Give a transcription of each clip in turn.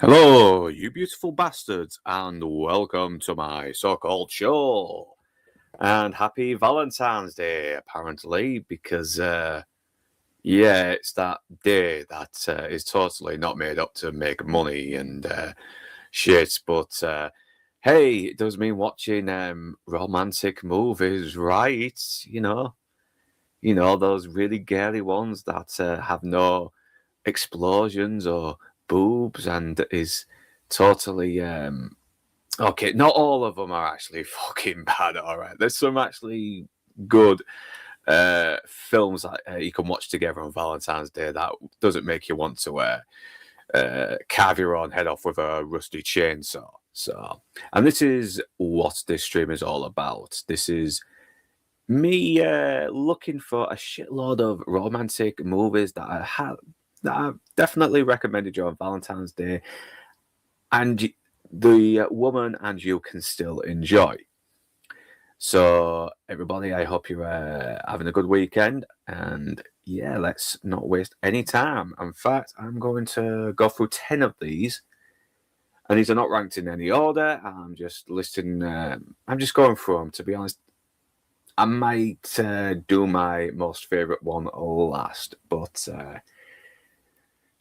Hello, you beautiful bastards, and welcome to my so-called show. And happy Valentine's Day, apparently, because, it's that day that is totally not made up to make money and shit, but hey, it does mean watching romantic movies, right? Those really girly ones that have no explosions or boobs and is totally okay. Not all of them are actually fucking bad. All right, there's some actually good films that you can watch together on Valentine's Day that doesn't make you want to carve your own head off with a rusty chainsaw. So, and this is what this stream is all about. This is me looking for a shitload of romantic movies that I've definitely recommended you on Valentine's Day, and the woman and you can still enjoy. So, everybody, I hope you're having a good weekend, and yeah, let's not waste any time. In fact, I'm going to go through 10 of these, and these are not ranked in any order. I'm just listing, I'm just going through them, to be honest. I might do my most favourite one last, but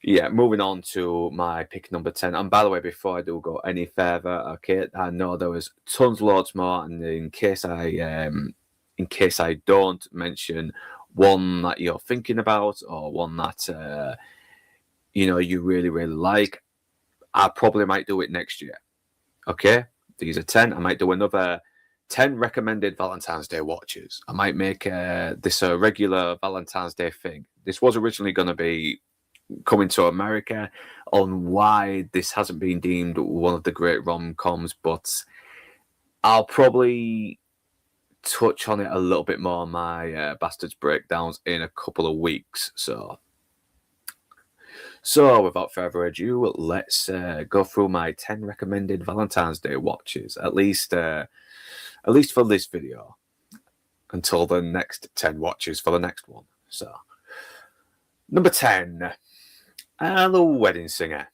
yeah, moving on to my pick number 10. And by the way, before I do go any further, okay, I know there was tons, loads more, and in case I don't mention one that you're thinking about or one that you really, really like, I probably might do it next year. Okay, these are 10. I might do another 10 recommended Valentine's Day watches. I might make this a regular Valentine's Day thing. This was originally going to be coming to America on why this hasn't been deemed one of the great rom-coms, but I'll probably touch on it a little bit more on my Bastards Breakdowns in a couple of weeks. So without further ado, let's go through my 10 recommended Valentine's Day watches, at least for this video, until the next 10 watches for the next one. So, number 10, The Wedding Singer,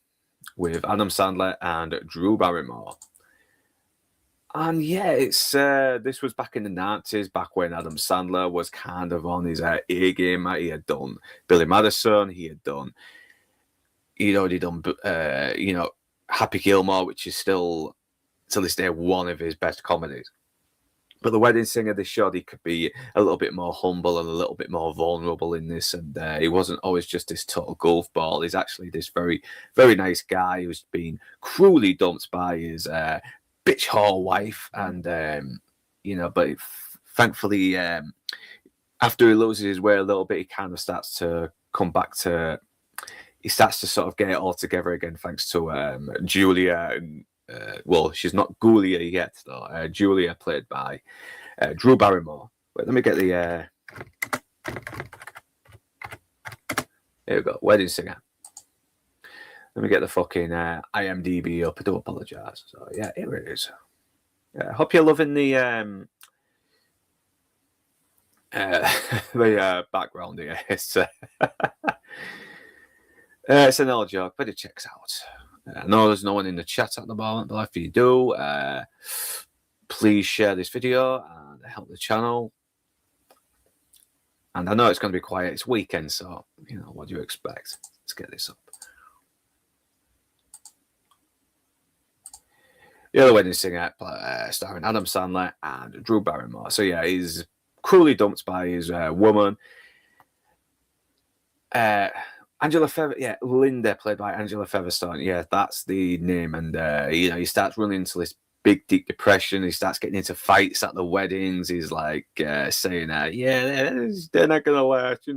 with Adam Sandler and Drew Barrymore. And yeah, it's this was back in the 90s, back when Adam Sandler was kind of on his A game. He had done Billy Madison, he'd already done Happy Gilmore, which is still to this day one of his best comedies. But The Wedding Singer, they showed he could be a little bit more humble and a little bit more vulnerable in this. And he wasn't always just this total golf ball. He's actually this very, very nice guy who's been cruelly dumped by his bitch whore wife. And, but thankfully, after he loses his way a little bit, he kind of starts to come back to, he starts to sort of get it all together again, thanks to Julia and, she's not Julia yet, though. Julia, played by Drew Barrymore. Wait, let me get the. Here we go. Wedding Singer. Let me get the fucking IMDb up. I do apologise. So yeah, here it is. Hope you're loving the the background here. It's an old joke, but it checks out. I know there's no one in the chat at the moment, but if you do, please share this video and help the channel. And I know it's going to be quiet. It's weekend, so, what do you expect? Let's get this up. The Wedding Singer, starring Adam Sandler and Drew Barrymore. So, yeah, he's cruelly dumped by his woman. Angela Linda, played by Angela Featherstone. Yeah, that's the name. And, he starts running into this big, deep depression. He starts getting into fights at the weddings. He's like saying, they're not going to last.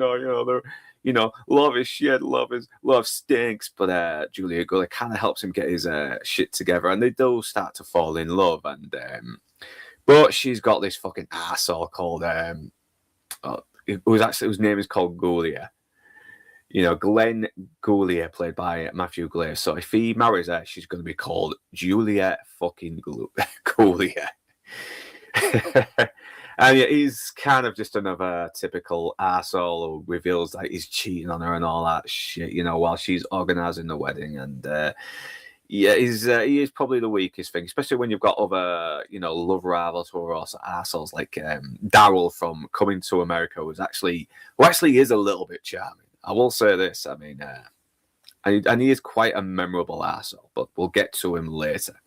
Love is shit. Love stinks. But Julia Gully kind of helps him get his shit together. And they do start to fall in love. And but she's got this fucking asshole called, whose name is called Gulia. Glenn Goulier, played by Matthew Glare. So if he marries her, she's going to be called Julia fucking Goulier. And yeah, he's kind of just another typical arsehole who reveals that he's cheating on her and all that shit, while she's organising the wedding. And Yeah, he is probably the weakest thing, especially when you've got other, love rivals who are also assholes, like Daryl from Coming to America who actually is a little bit charming. I will say this. I mean, and he is quite a memorable asshole, but we'll get to him later.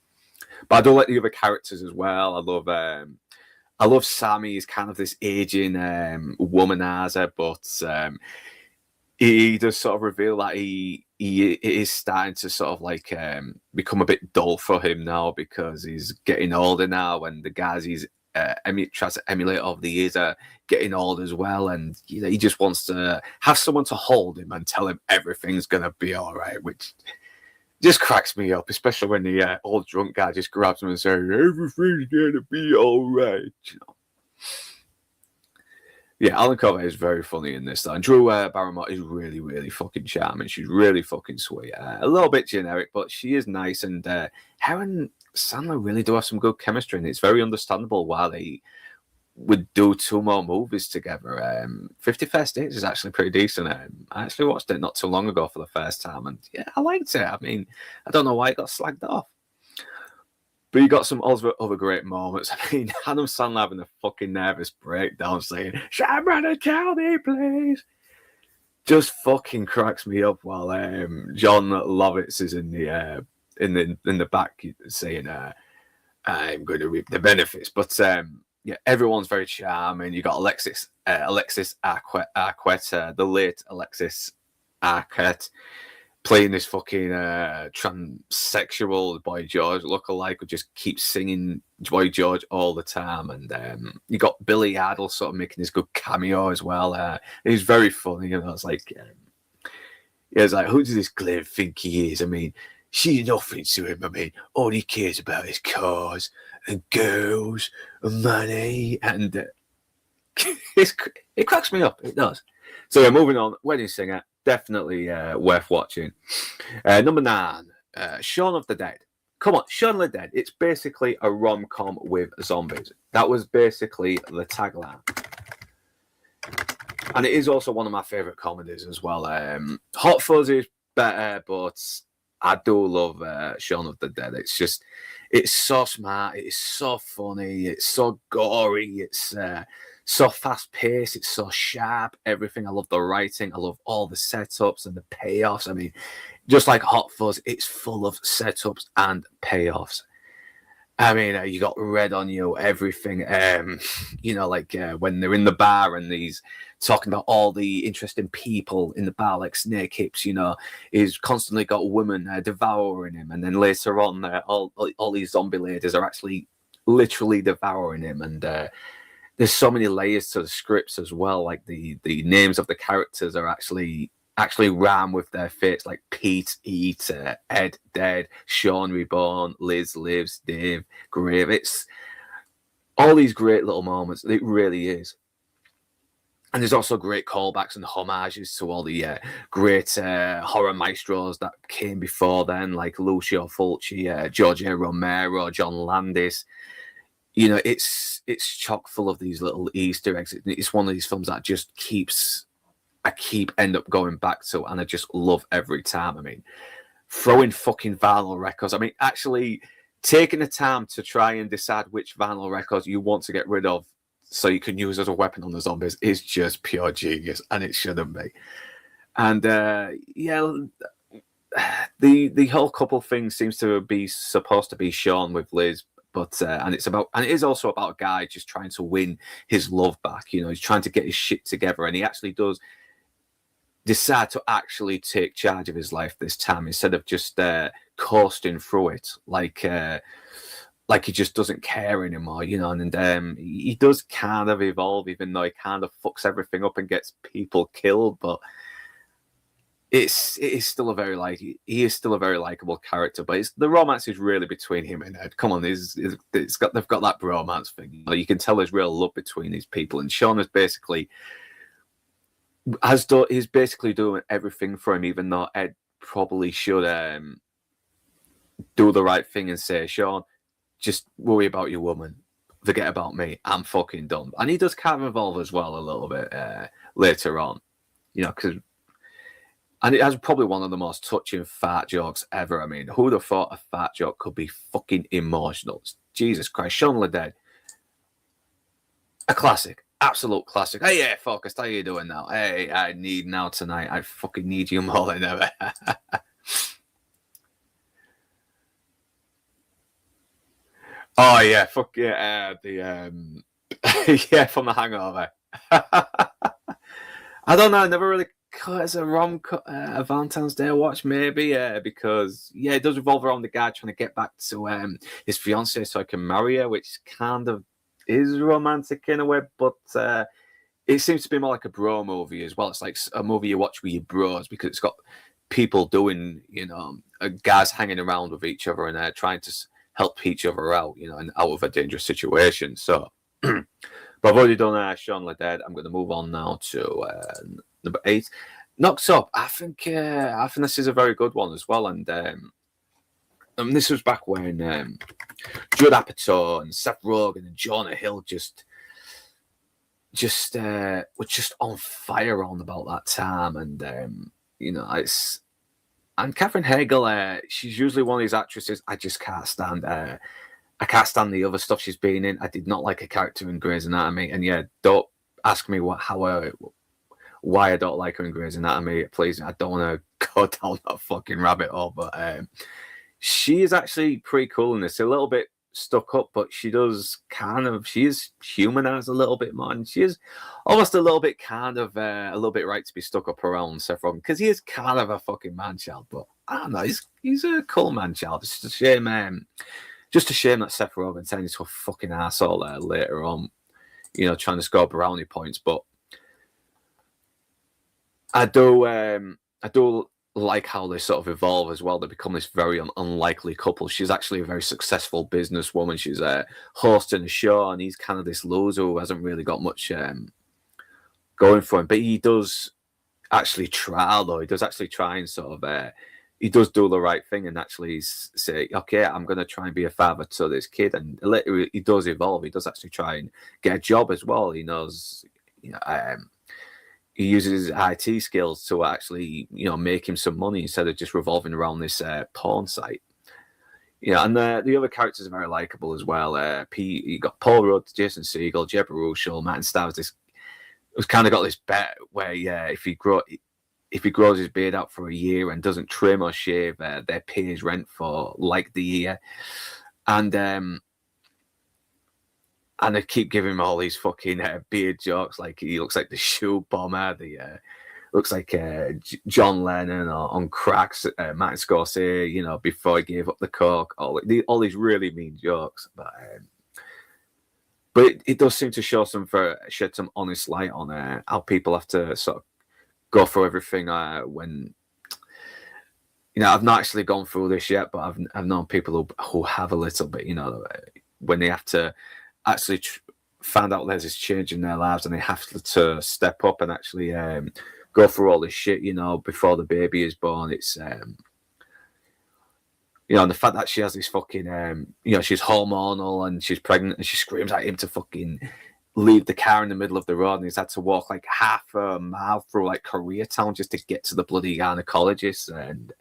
But I do like the other characters as well. I love Sammy. He's kind of this aging womanizer, but he does sort of reveal that it is starting to sort of like become a bit dull for him now because he's getting older now, and the guys he's tries to emulate over the years are getting old as well, and he just wants to have someone to hold him and tell him everything's gonna be all right, which just cracks me up, especially when the old drunk guy just grabs him and says everything's gonna be all right. Yeah, Alan Covey is very funny in this, though. And Drew Barrymore is really, really fucking charming. She's really fucking sweet. A little bit generic, but she is nice. And her and Sandler really do have some good chemistry, and it's very understandable why they would do 2 more movies together. 50 First Dates is actually pretty decent. I actually watched it not too long ago for the first time, and yeah, I liked it. I mean, I don't know why it got slagged off. But you got some other great moments. I mean, Adam Sandler having a fucking nervous breakdown saying, "Somebody tell me, please." Just fucking cracks me up while John Lovitz is in the back saying, "I'm going to reap the benefits." But yeah, everyone's very charming. You got Alexis Arquette, the late Alexis Arquette, playing this fucking transsexual Boy George lookalike who just keeps singing Boy George all the time. And you got Billy Idol sort of making this good cameo as well. He's very funny. It's like, it's like, who does this Glenn think he is? I mean, she's nothing to him. I mean, all he cares about is cars and girls and money. And it cracks me up. It does. So yeah, moving on. Wedding Singer. Definitely worth watching. Number 9, Shaun of the Dead. Come on, Shaun of the Dead. It's basically a rom-com with zombies. That was basically the tagline. And it is also one of my favourite comedies as well. Hot Fuzz is better, but I do love Shaun of the Dead. It's so smart. It's so funny. It's so gory. It's so fast-paced, it's so sharp, everything. I love the writing, I love all the setups and the payoffs. I mean, just like Hot Fuzz, it's full of setups and payoffs. I mean, you got Red on You, everything. Like when they're in the bar and he's talking about all the interesting people in the bar, like Snake Hips, he's constantly got women devouring him. And then later on, all these zombie ladies are actually literally devouring him. And there's so many layers to the scripts as well. Like the names of the characters are actually rhyme with their fates, like Pete Eat, Ed Dead, Sean Reborn, Liz Lives, Dave Grave. It's all these great little moments. It really is. And there's also great callbacks and homages to all the great horror maestros that came before then, like Lucio Fulci, George A. Romero, John Landis. It's chock full of these little Easter eggs. It's one of these films that just end up going back to, and I just love every time. I mean, throwing fucking vinyl records. I mean, actually taking the time to try and decide which vinyl records you want to get rid of so you can use as a weapon on the zombies is just pure genius, and it shouldn't be. And the whole couple thing seems to be supposed to be Sean with Liz. But and it is also about a guy just trying to win his love back. He's trying to get his shit together, and he actually does decide to actually take charge of his life this time instead of just coasting through it like he just doesn't care anymore. And he does kind of evolve, even though he kind of fucks everything up and gets people killed, but he is still a very likable character, but the romance is really between him and Ed. Come on, they've got that bromance thing. You can tell there's real love between these people, and Sean is basically doing everything for him, even though Ed probably should do the right thing and say, "Sean, just worry about your woman, forget about me. I'm fucking done." And he does kind of evolve as well a little bit later on, because And it has probably one of the most touching fart jokes ever. I mean, who'd have thought a fart joke could be fucking emotional? Jesus Christ. Shaun of the Dead. A classic. Absolute classic. Hey, yeah, focused. How you doing now? Hey, I need now tonight. I fucking need you more than ever. Oh, yeah. Fuck yeah. Yeah, from The Hangover. I don't know. I never really cut as a a Valentine's Day watch, maybe, because it does revolve around the guy trying to get back to his fiancée so I can marry her, which kind of is romantic in a way, but it seems to be more like a bro movie as well. It's like a movie you watch with your bros because it's got people doing, guys hanging around with each other and trying to help each other out, and out of a dangerous situation. So. But I've already done Shaun of the Dead. I'm going to move on now to number 8. Knocked Up. I think this is a very good one as well. And this was back when Judd Apatow and Seth Rogen and Jonah Hill were just on fire on about that time. And it's. And Katherine Heigl, she's usually one of these actresses I just can't stand. I can't stand the other stuff she's been in. I did not like her character in Grey's Anatomy. And don't ask me why I don't like her in Grey's Anatomy. Please, I don't want to go down that fucking rabbit hole. But she is actually pretty cool in this. A little bit stuck up, but she is humanized a little bit more. And she is almost a little bit a little bit right to be stuck up around Seth Rogen because he is kind of a fucking man-child. But I don't know. He's a cool man-child. It's just a shame. Just a shame that Seth Rogen turned into a fucking asshole later on, trying to score brownie points. But I do like how they sort of evolve as well. They become this very unlikely couple. She's actually a very successful businesswoman. She's hosting a show, and he's kind of this loser who hasn't really got much going for him. But he does actually try, though. He does actually try and sort of... he does do the right thing and actually say, okay, I'm going to try and be a father to this kid. And later he does evolve. He does actually try and get a job as well. He knows, he uses his IT skills to actually, make him some money instead of just revolving around this porn site. And the other characters are very likable as well. You got Paul Rudd, Jason Segel, Jeb Russell, Martin Starr. It was kind of got this bet where, if he grows his beard out for a year and doesn't trim or shave, they pay his rent for like the year. And they keep giving him all these fucking beard jokes. Like he looks like the shoe bomber. Looks like John Lennon or on cracks, Martin Scorsese, before he gave up the coke. All these really mean jokes. But it does seem to shed some honest light on how people have to sort of go through everything when I've not actually gone through this yet, but I've known people who have a little bit, when they have to actually find out there's this change in their lives and they have to step up and actually go through all this shit, before the baby is born. It's and the fact that she has this fucking she's hormonal and she's pregnant and she screams at him to fucking leave the car in the middle of the road, and he's had to walk like half a mile through like Koreatown just to get to the bloody gynecologist. And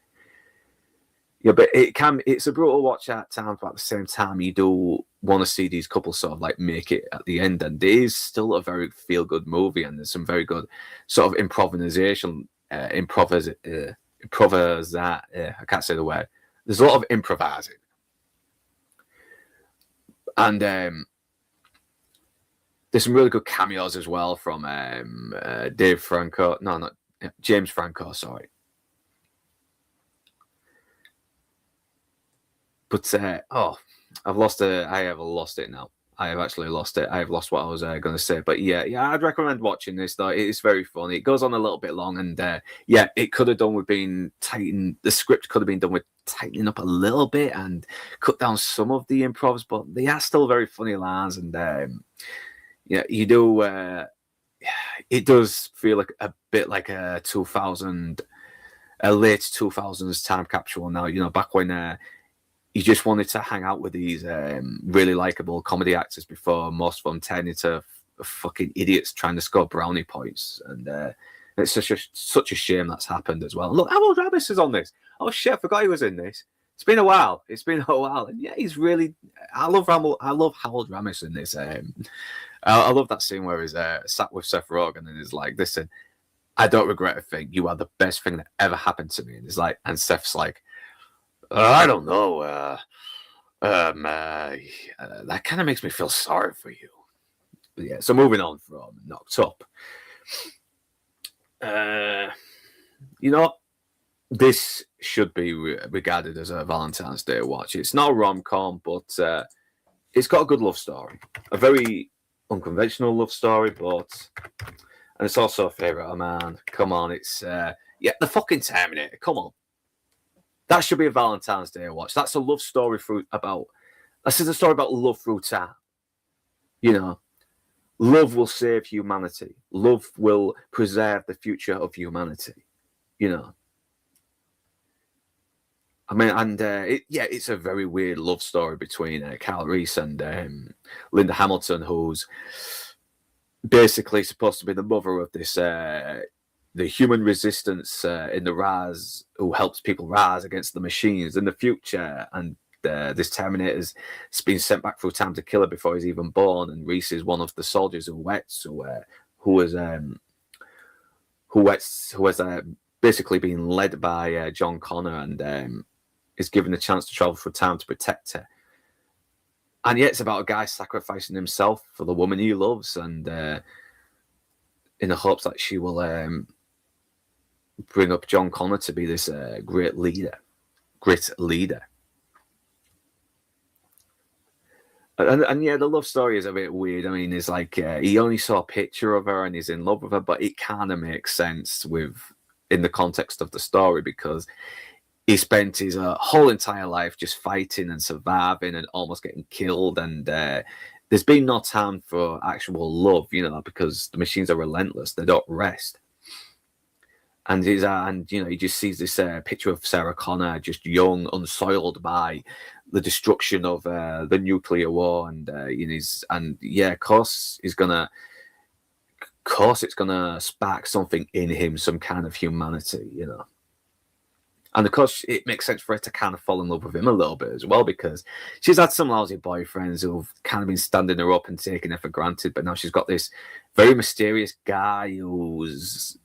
but it's a brutal watch at times, but at the same time you do want to see these couples sort of like make it at the end. And it is still a very feel good movie, and there's some very good sort of improvisation. I can't say the word. There's a lot of improvising, and there's some really good cameos as well from Dave Franco. No, not James Franco. Sorry. But I've lost it. I have lost it now. I have actually lost it. I have lost what I was going to say. But yeah, I'd recommend watching this though. It's very funny. It goes on a little bit long, and it could have done with being tightened. The script could have been done with tightening up a little bit and cut down some of the improvs, but they are still very funny lines. And you do. It does feel like a bit like a late 2000s time capsule now. Back when you just wanted to hang out with these really likable comedy actors before most of them turned into fucking idiots trying to score brownie points. And It's such a shame that's happened as well. Look, Harold Ramis is on this. Oh shit, I forgot he was in this. It's been a while. And yeah, he's really. I love Harold Ramis in this. I love that scene where he's sat with Seth Rogen and he's like, "Listen, I don't regret a thing. You are the best thing that ever happened to me." And he's like, and Seth's like, I don't know. That kind of makes me feel sorry for you. But yeah. So moving on from Knocked Up. You know, this should be regarded as a Valentine's Day watch. It's not a rom-com, but it's got a good love story. A very unconventional love story, but... And it's also a favourite of mine. Come on, it's... the fucking Terminator. Come on. That should be a Valentine's Day watch. That's a love story This is a story about love through time. You know, love will save humanity. Love will preserve the future of humanity. You know. I mean, and it's a very weird love story between Kyle Reese and Linda Hamilton, who's basically supposed to be the mother of this, the human resistance in the rise, who helps people rise against the machines in the future. And this Terminator's been sent back through time to kill her before he's even born. And Reese is one of the soldiers who has basically been led by John Connor and is given a chance to travel through time to protect her. And yet it's about a guy sacrificing himself for the woman he loves, and in the hopes that she will bring up John Connor to be this great leader. And yeah, the love story is a bit weird. I mean, it's like he only saw a picture of her and he's in love with her, but it kind of makes sense in the context of the story, because he spent his whole entire life just fighting and surviving and almost getting killed. And there's been no time for actual love, you know, because the machines are relentless. They don't rest. And he just sees this picture of Sarah Connor, just young, unsoiled by the destruction of the nuclear war. And of course it's gonna spark something in him, some kind of humanity, you know. And of course, it makes sense for her to kind of fall in love with him a little bit as well, because she's had some lousy boyfriends who've kind of been standing her up and taking her for granted. But now she's got this very mysterious guy who's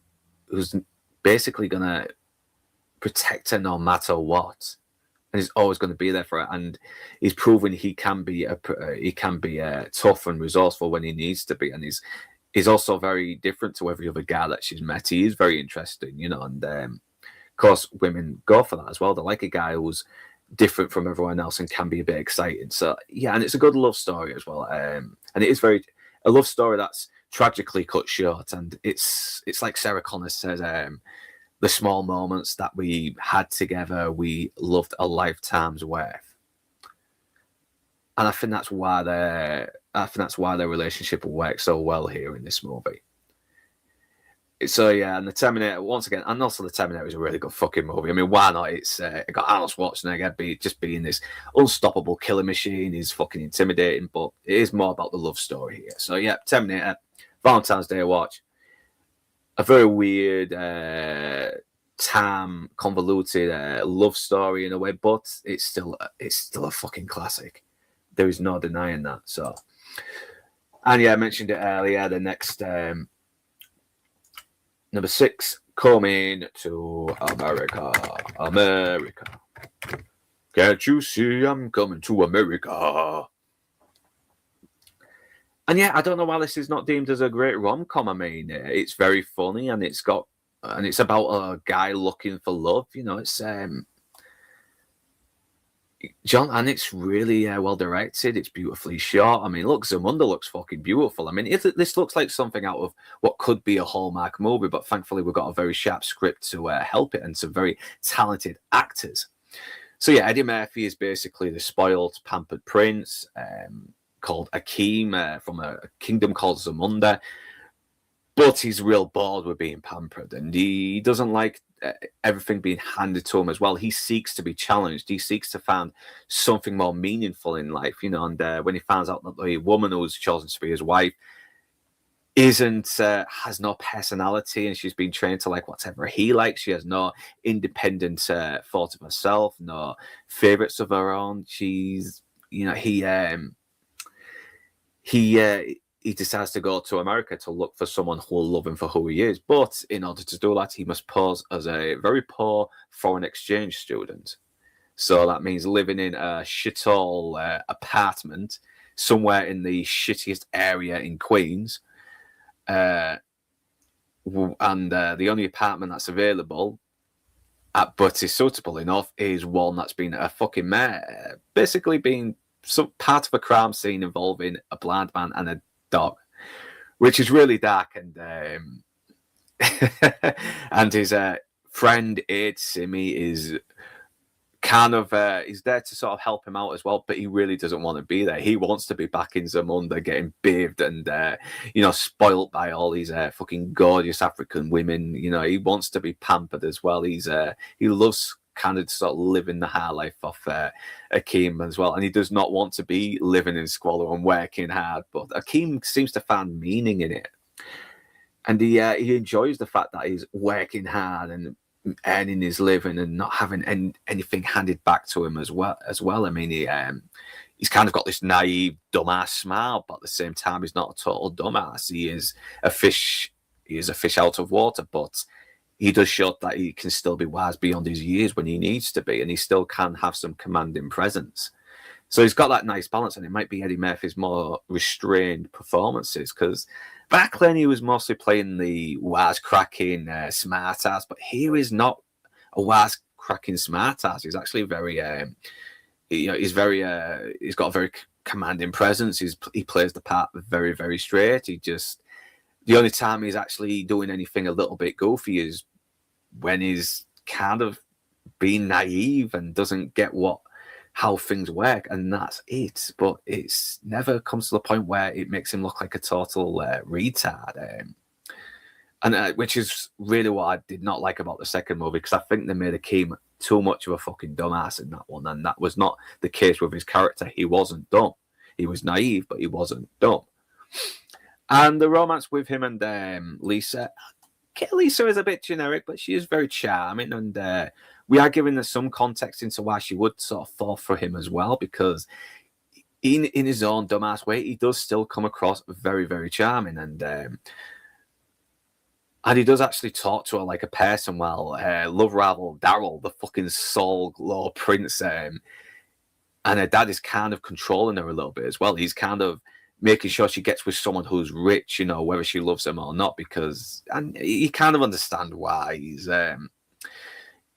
basically going to protect her no matter what. And he's always going to be there for her. And he's proven he can be tough and resourceful when he needs to be. And he's also very different to every other guy that she's met. He is very interesting, you know, and... of course, women go for that as well. They like a guy who's different from everyone else and can be a bit exciting. So, yeah, and it's a good love story as well. And it is a love story that's tragically cut short. And it's like Sarah Connor says, the small moments that we had together, we loved a lifetime's worth. And I think that's why their relationship will work so well here in this movie. So yeah, and the Terminator once again, and also the Terminator is a really good fucking movie. I mean, why not? It's got Arnold Schwarzenegger being this unstoppable killer machine. He's fucking intimidating, but it is more about the love story here. So yeah, Terminator, Valentine's Day watch. A very weird, convoluted love story in a way, but it's still a fucking classic. There is no denying that. So, and yeah, I mentioned it earlier. The next. Number 6, coming to America. Can't you see I'm coming to America? And yeah, I don't know why this is not deemed as a great rom-com. I mean, it's very funny and it's about a guy looking for love. You know, it's John, and it's really well directed. It's beautifully shot. I mean, look, Zamunda looks fucking beautiful. I mean, this looks like something out of what could be a Hallmark movie, but thankfully we've got a very sharp script to help it and some very talented actors. So yeah, Eddie Murphy is basically the spoiled, pampered prince called Akeem from a kingdom called Zamunda, but he's real bored with being pampered, and he doesn't like everything being handed to him as well. He seeks to be challenged. He seeks to find something more meaningful in life, you know. And when he finds out that the woman who's chosen to be his wife isn't has no personality, and she's been trained to like whatever he likes. She has no independent thought of herself, no favorites of her own. She's, you know, he decides to go to America to look for someone who will love him for who he is. But in order to do that, he must pose as a very poor foreign exchange student. So that means living in a shithole apartment somewhere in the shittiest area in Queens. And the only apartment that's available, but is suitable enough, is one that's been a fucking mare, basically being some part of a crime scene involving a blind man and a dog, which is really dark. And and his friend aide Simi is kind of is there to sort of help him out as well, but he really doesn't want to be there. He wants to be back in Zamunda getting bathed and spoilt by all these fucking gorgeous African women. You know, he wants to be pampered as well. He loves kind of sort of living the high life of Akeem as well, and he does not want to be living in squalor and working hard, but Akeem seems to find meaning in it, and he enjoys the fact that he's working hard and earning his living and not having anything handed back to him as well. I mean, he's kind of got this naive, dumbass smile, but at the same time, he's not a total dumbass. He is a fish. He is a fish out of water, but he does show that he can still be wise beyond his years when he needs to be, and he still can have some commanding presence. So he's got that nice balance, and it might be Eddie Murphy's more restrained performances, because back then he was mostly playing the wisecracking smartass, but here he's not a wisecracking smartass. He's actually very, he's got a very commanding presence. He plays the part very, very straight. The only time he's actually doing anything a little bit goofy is when he's kind of being naive and doesn't get how things work, and that's it. But it's never comes to the point where it makes him look like a total retard. And which is really what I did not like about the second movie, because I think they made Akeem too much of a fucking dumbass in that one, and that was not the case with his character. He wasn't dumb. He was naive, but he wasn't dumb. And the romance with him and Lisa is a bit generic, but she is very charming, and we are giving her some context into why she would sort of fall for him as well, because in his own dumbass way, he does still come across very, very charming, and he does actually talk to her like a person. Well, love rival Daryl, the fucking soul glow prince, and her dad is kind of controlling her a little bit as well. He's kind of making sure she gets with someone who's rich, you know, whether she loves him or not, and you kind of understand why.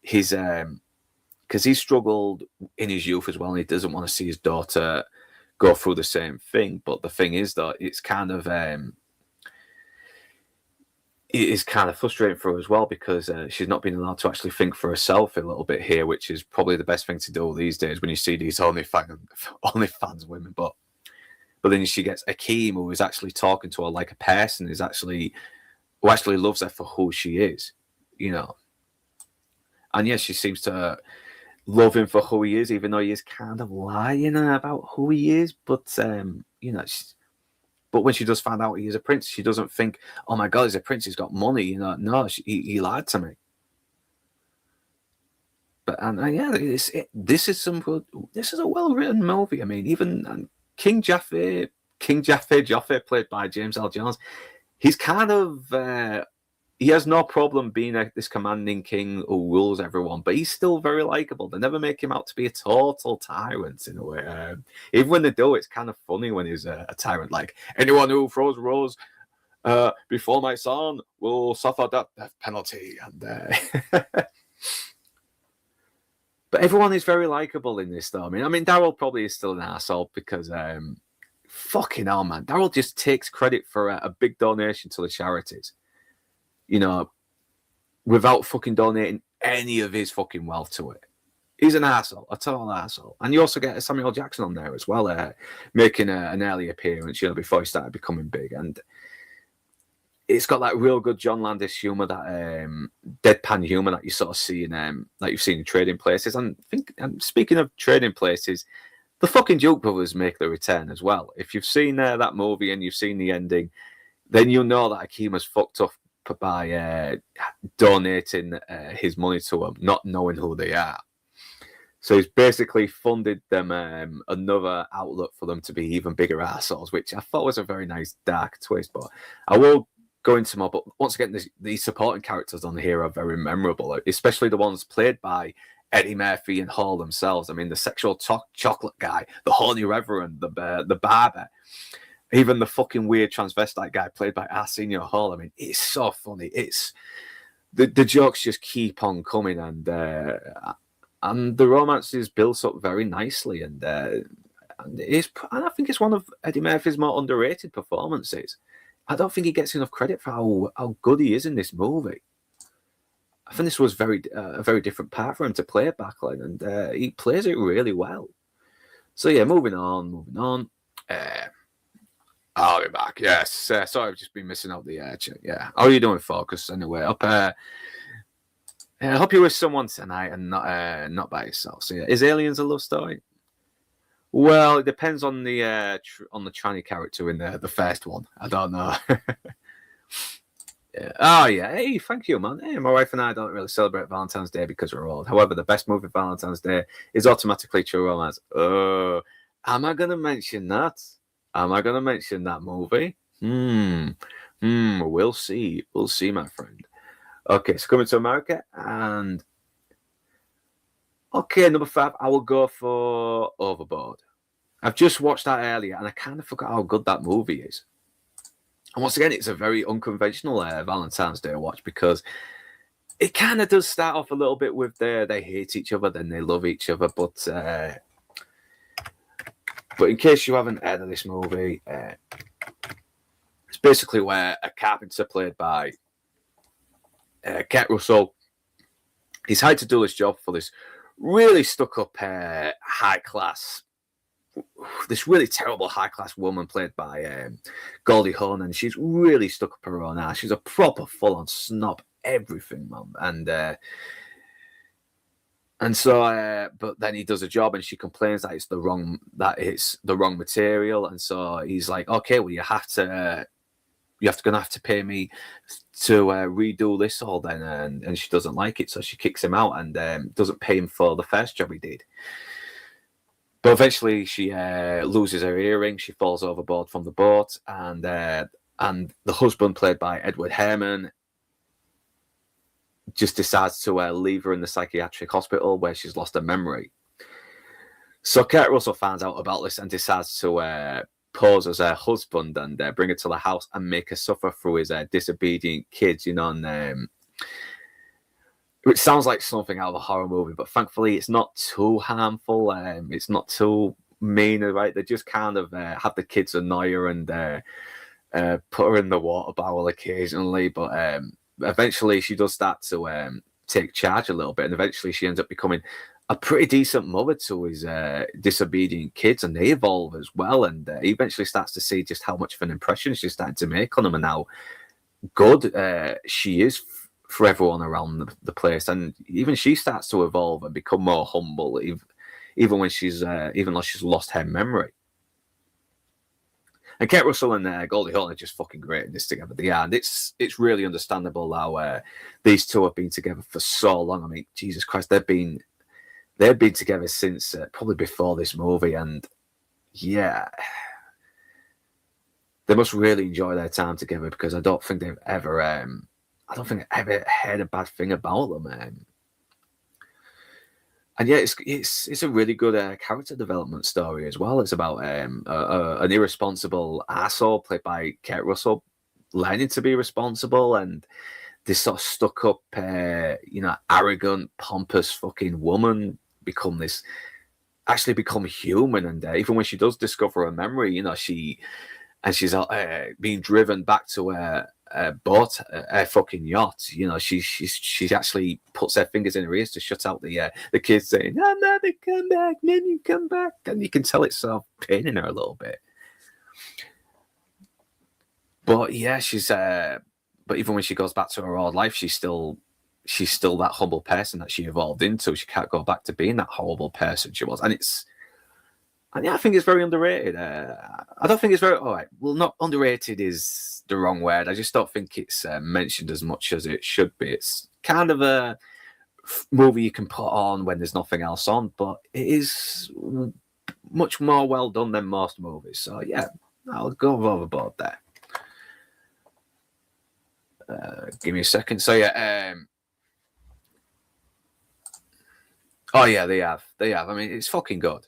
Because he struggled in his youth as well, and he doesn't want to see his daughter go through the same thing. But the thing is that it's kind of it is kind of frustrating for her as well, because she's not been allowed to actually think for herself a little bit here, which is probably the best thing to do these days when you see these OnlyFans women. But then she gets Akeem, who is actually talking to her like a person, who actually loves her for who she is, you know. And yes, she seems to love him for who he is, even though he is kind of lying about who he is. But but when she does find out he is a prince, she doesn't think, "Oh my God, he's a prince. He's got money." You know, no, he lied to me. But this is a well-written movie. I mean, even King Jaffe, played by James L. Jones, he's kind of he has no problem being this commanding king who rules everyone, but he's still very likable. They never make him out to be a total tyrant in a way. Even when they do, it's kind of funny when he's a tyrant. Like, anyone who throws a rose before my son will suffer that death penalty. And but everyone is very likable in this, though. I mean, Daryl probably is still an asshole because fucking hell, man. Daryl just takes credit for a big donation to the charities, you know, without fucking donating any of his fucking wealth to it. He's an asshole, a total asshole. And you also get Samuel Jackson on there as well, making an early appearance, you know, before he started becoming big. And it's got that real good John Landis humor, that deadpan humor that you sort of see in that you've seen in Trading Places. And speaking of Trading Places, the fucking Duke brothers make the return as well. If you've seen that movie and you've seen the ending, then you'll know that Akima's fucked up by donating his money to them, not knowing who they are. So he's basically funded them another outlet for them to be even bigger assholes, which I thought was a very nice dark twist. But I will go into more. But once again, these supporting characters on here are very memorable, especially the ones played by Eddie Murphy and Hall themselves. I mean, the sexual chocolate guy, the horny reverend, the barber, even the fucking weird transvestite guy played by Arsenio Hall. I mean, it's so funny. It's the jokes just keep on coming, and the romance is built up very nicely, and I think it's one of Eddie Murphy's more underrated performances. I don't think he gets enough credit for how good he is in this movie. I think this was a very different part for him to play back then, and he plays it really well. So yeah, moving on. I'll be back. Yes, sorry, I've just been missing out the chat. Yeah, how are you doing, Focus? Anyway, I hope you're with someone tonight and not by yourself. So yeah, is Aliens a love story? Well, it depends on the tranny character in the first one. I don't know. Yeah. Oh yeah, hey, thank you, man. Hey, my wife and I don't really celebrate Valentine's Day because we're old. However, the best movie Valentine's Day is automatically True Romance. Oh, am I gonna mention that? Am I gonna mention that movie? We'll see. We'll see, my friend. Okay, so coming to America, and okay, number 5, I will go for Overboard. I've just watched that earlier, and I kind of forgot how good that movie is. And once again, it's a very unconventional Valentine's Day watch, because it kind of does start off a little bit with they hate each other, then they love each other. But in case you haven't heard of this movie, it's basically where a carpenter played by Kurt Russell, he's hired to do this job for this really stuck-up this really terrible high-class woman played by Goldie Hawn, and she's really stuck up her own ass. She's a proper full-on snob, everything, man. But then he does a job, and she complains that it's the wrong material, and so he's like, okay, well, you're gonna have to pay me to redo this all then, and she doesn't like it, so she kicks him out and doesn't pay him for the first job he did. But eventually she loses her earring, she falls overboard from the boat, and the husband, played by Edward Herrmann, just decides to leave her in the psychiatric hospital where she's lost her memory. So Kurt Russell finds out about this and decides to pose as her husband and bring her to the house and make her suffer through his disobedient kids, and which sounds like something out of a horror movie, but thankfully it's not too harmful. It's not too mean, right? They just kind of have the kids annoy her and put her in the water barrel occasionally, but eventually she does start to take charge a little bit, and eventually she ends up becoming a pretty decent mother to his disobedient kids, and they evolve as well, and he eventually starts to see just how much of an impression she's starting to make on him and how good she is for everyone around the place. And even she starts to evolve and become more humble, even when even though she's lost her memory. And Kurt Russell and Goldie Hawn are just fucking great in this together. They are, and it's really understandable how these two have been together for so long. I mean, Jesus Christ, they've been together since probably before this movie, and yeah, they must really enjoy their time together, because I don't think they've ever heard a bad thing about them. And yeah, it's a really good character development story as well. It's about an irresponsible asshole played by Kurt Russell learning to be responsible, and this sort of stuck up, arrogant, pompous fucking woman become human. And even when she does discover her memory, she's being driven back to her boat, a fucking yacht. She actually puts her fingers in her ears to shut out the kids saying, "Oh, Mother, come back, Mummy, come back," and you can tell it's sort of paining her a little bit. But yeah, but even when she goes back to her old life, she's still that humble person that she evolved into. She can't go back to being that horrible person she was, and And yeah, I think it's very underrated. I don't think it's very all right. Well, not underrated is the wrong word. I just don't think it's mentioned as much as it should be. It's kind of a movie you can put on when there's nothing else on, but it is much more well done than most movies. So yeah, I'll go overboard there. Give me a second. So yeah, oh yeah, they have. I mean, it's fucking good.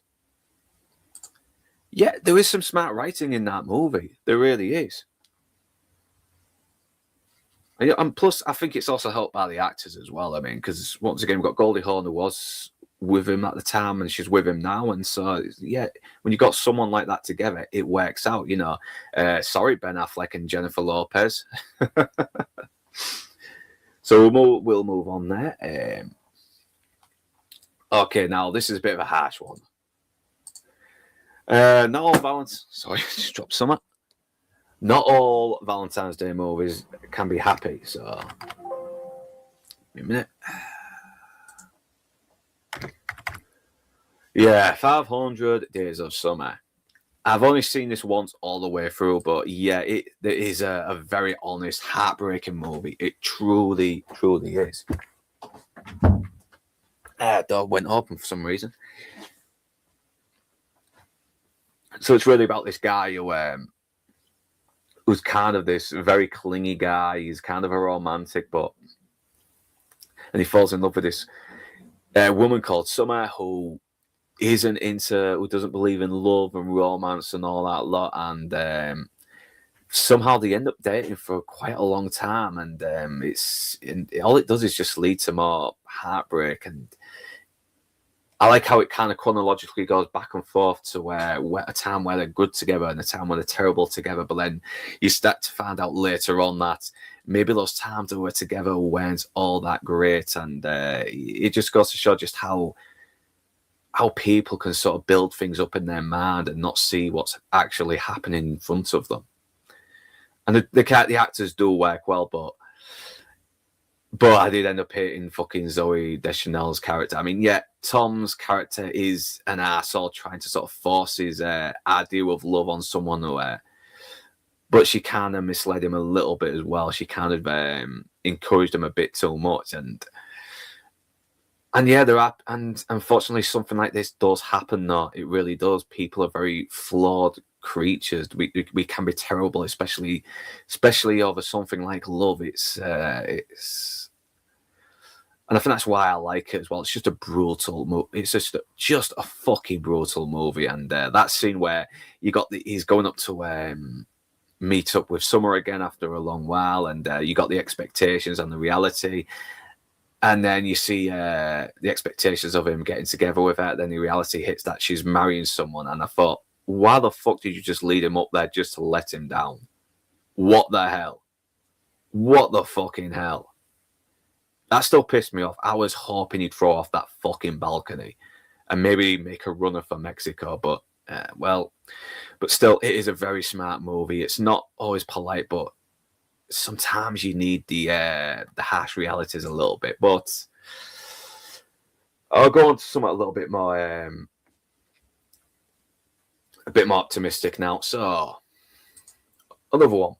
Yeah, there is some smart writing in that movie. There really is. And plus, I think it's also helped by the actors as well. I mean, because once again, we've got Goldie Hawn who was with him at the time, and she's with him now. And so, yeah, when you got someone like that together, it works out. Sorry, Ben Affleck and Jennifer Lopez. So we'll move on there. Okay, now this is a bit of a harsh one. Not all Valentine's. Sorry, just dropped some. Not all Valentine's Day movies can be happy. So, wait a minute. Yeah, 500 Days of Summer. I've only seen this once all the way through, but yeah, it is a very honest, heartbreaking movie. It truly, truly is. Door went open for some reason. So it's really about this guy who's kind of this very clingy guy. He's kind of a romantic, and he falls in love with this woman called Summer who doesn't believe in love and romance and all that lot. And somehow they end up dating for quite a long time. And all it does is just lead to more heartbreak. And I like how it kind of chronologically goes back and forth to where a time where they're good together and a time where they're terrible together. But then you start to find out later on that maybe those times they were together weren't all that great. And it just goes to show just how people can sort of build things up in their mind and not see what's actually happening in front of them. And the actors do work well, but I did end up hating fucking Zooey Deschanel's character. I mean, yeah, Tom's character is an arsehole trying to sort of force his idea of love on someone but she kind of misled him a little bit as well. She kind of encouraged him a bit too much. And yeah, and unfortunately something like this does happen though. It really does. People are very flawed creatures. We can be terrible, especially over something like love. And I think that's why I like it as well. It's just a brutal movie. It's just a fucking brutal movie. And that scene where he's going up to meet up with Summer again after a long while, and you got the expectations and the reality. And then you see the expectations of him getting together with her. Then the reality hits that she's marrying someone. And I thought, why the fuck did you just lead him up there just to let him down? What the hell? What the fucking hell? That still pissed me off. I was hoping he'd throw off that fucking balcony and maybe make a runner for Mexico. But, but still, it is a very smart movie. It's not always polite, but sometimes you need the harsh realities a little bit. But I'll go on to something a little bit more optimistic now. So another one.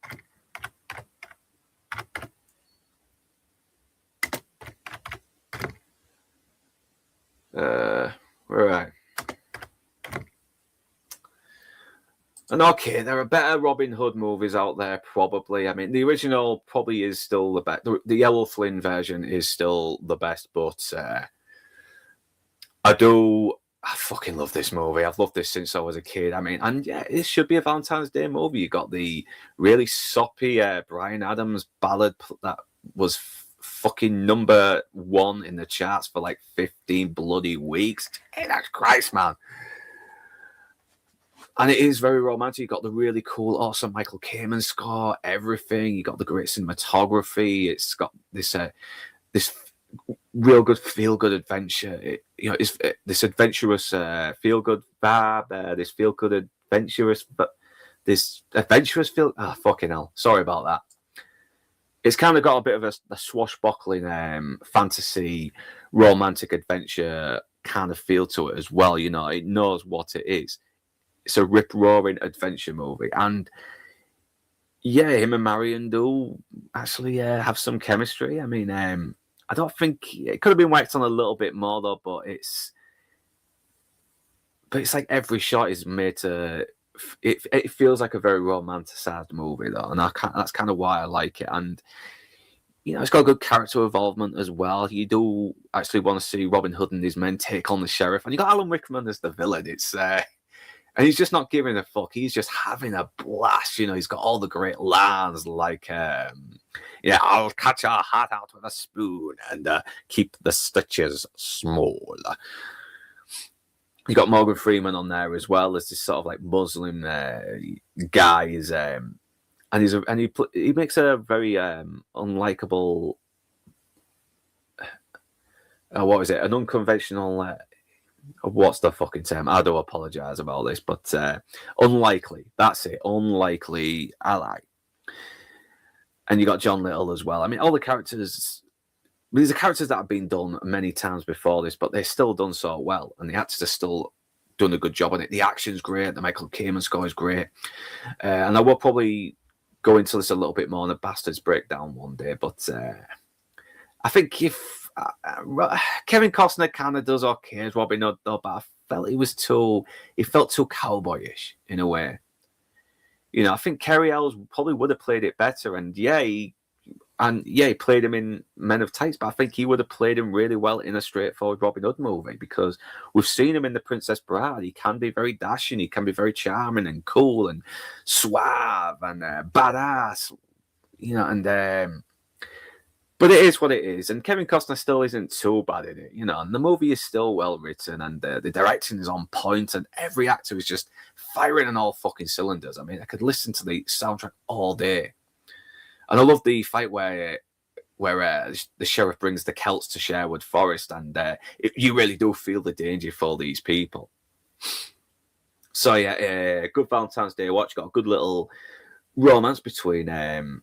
Right. And okay, there are better Robin Hood movies out there, probably. I mean, the original probably is still the best. The Yellow Flynn version is still the best, but I fucking love this movie. I've loved this since I was a kid. I mean, and yeah, this should be a Valentine's Day movie. You got the really soppy Bryan Adams ballad that was fucking number 1 in the charts for like 15 bloody weeks. Hey, that's Christ, man. And it is very romantic. You got the really cool, awesome Michael Kamen score, everything. You got the great cinematography. It's got this real good feel-good adventure. It's this adventurous feel-good vibe. This feel-good adventurous, but this adventurous feel. Fucking hell! Sorry about that. It's kind of got a bit of a swashbuckling fantasy, romantic adventure kind of feel to it as well. It knows what it is. it's a rip-roaring adventure movie. And yeah, him and Marion do actually have some chemistry. I mean, I don't think it could have been worked on a little bit more though, but it's like every shot is made to. It feels like a very romanticized movie though, and that's kind of why I like it. And you know, it's got good character involvement as well. You do actually want to see Robin Hood and his men take on the sheriff, and you got Alan Rickman as the villain. It's and he's just not giving a fuck. He's just having a blast. You know, he's got all the great lines like, yeah, I'll catch a hat out with a spoon and keep the stitches small. You got Morgan Freeman on there as well as this sort of like Muslim guy. He makes a very unlikable. What is it? An unconventional. What's the fucking term? I do apologize about this, but unlikely. That's it. Unlikely ally. And you got John Little as well. I mean, all the characters. These are characters that have been done many times before this, but they're still done so well, and the actors are still doing a good job on it. The action's great. The Michael Kamen score is great, and I will probably go into this a little bit more in the Bastards breakdown one day. But I think if Kevin Costner kind of does okay as Robin Hood, though, but I felt he felt too cowboyish in a way. You know, I think Cary Elwes probably would have played it better, and he played him in Men of Tights, but I think he would have played him really well in a straightforward Robin Hood movie because we've seen him in The Princess Bride. He can be very dashing, he can be very charming and cool and suave and badass, you know. And but it is what it is, and Kevin Costner still isn't too bad in it, you know. And the movie is still well written, and the directing is on point, and every actor is just firing on all fucking cylinders. I mean, I could listen to the soundtrack all day. And I love the fight where the sheriff brings the Celts to Sherwood Forest, and you really do feel the danger for these people. So yeah, good Valentine's Day watch. Got a good little romance between Costner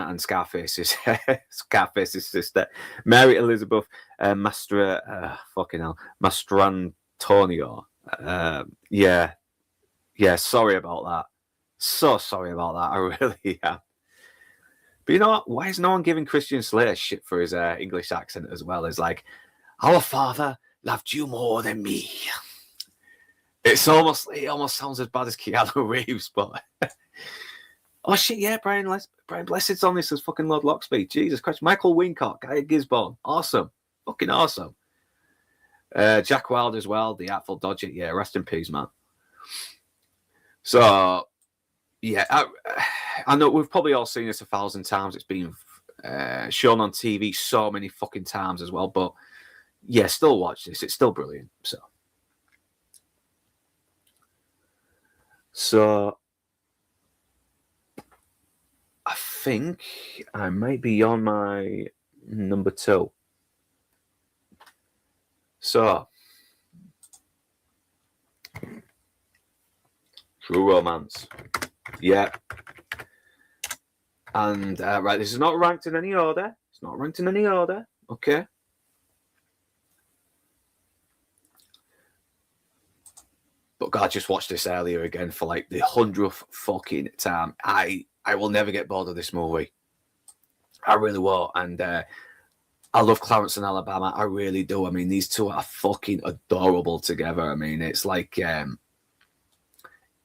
and Scarface's sister, Mary Elizabeth Mastrantonio. Yeah, sorry about that. So sorry about that. I really am. But you know what? Why is no one giving Christian Slater shit for his English accent as well? It's like, our father loved you more than me. It almost sounds as bad as Keanu Reeves, but oh shit, yeah, Brian Blessed's on this as fucking Lord Lockspeed. Jesus Christ, Michael Wincott, Guy Gisborne, awesome, fucking awesome. Jack Wilde as well, the Artful Dodger. Yeah, rest in peace, man. So. Yeah, I know we've probably all seen this 1,000 times. It's been shown on TV so many fucking times as well. But yeah, still watch this. It's still brilliant. So I think I might be on my number 2. So True Romance. Yeah. And right, this is not ranked in any order. It's not ranked in any order. Okay. But God, I just watched this earlier again for like the 100th fucking time. I will never get bored of this movie. I really won't. And I love Clarence and Alabama. I really do. I mean, these two are fucking adorable together. I mean, it's like